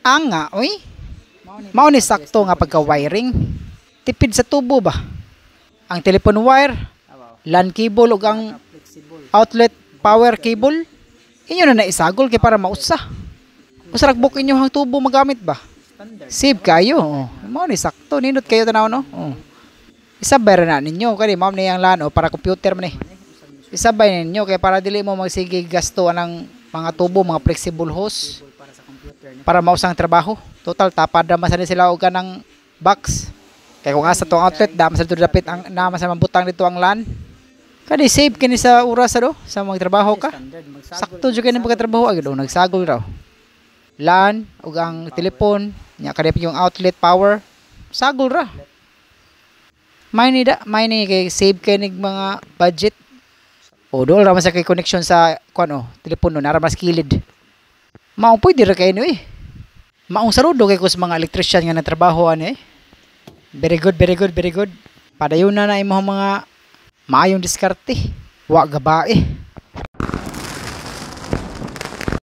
Anga, oy. Mao ni sakto nga pagka-wiring. Tipid sa tubo ba? Ang telephone wire, LAN cable ug ang outlet power cable. Inyo na naisagol kay para mausa. Usa ragbok inyo hang tubo magamit ba? Save kayo. Oh. Mao ni sakto nindot kayo tanaw no. Oh. Isabay ra na ninyo kani mao ni ang LAN o para computer man ni. Isabay ninyo kay para dili mo magsige gasto anang mga tubo, mga flexible hose para mausang trabaho. Total tapad naman sa sila og kanang box. Kay kung asa tong outlet dama sa dapit ang naman sa mabutang dito ang LAN. Kani save kini sa oras do sa magtrabaho ka. Sakto jud kini pagtrabaho agad nagsagol raw. LAN ug ang telepon nya kadip yung outlet power sagol ra. May ni kay save kay nig mga budget. O dool ra man sa kay connection sa kuno telepono nara mas kilid. Mao pwede ra kay ni eh. Maong sarudo kay kus mga electrician nga nagtrabaho ani eh. Very good, very good, very good. Padayon na imong mga maayong diskarte. Wa gabae.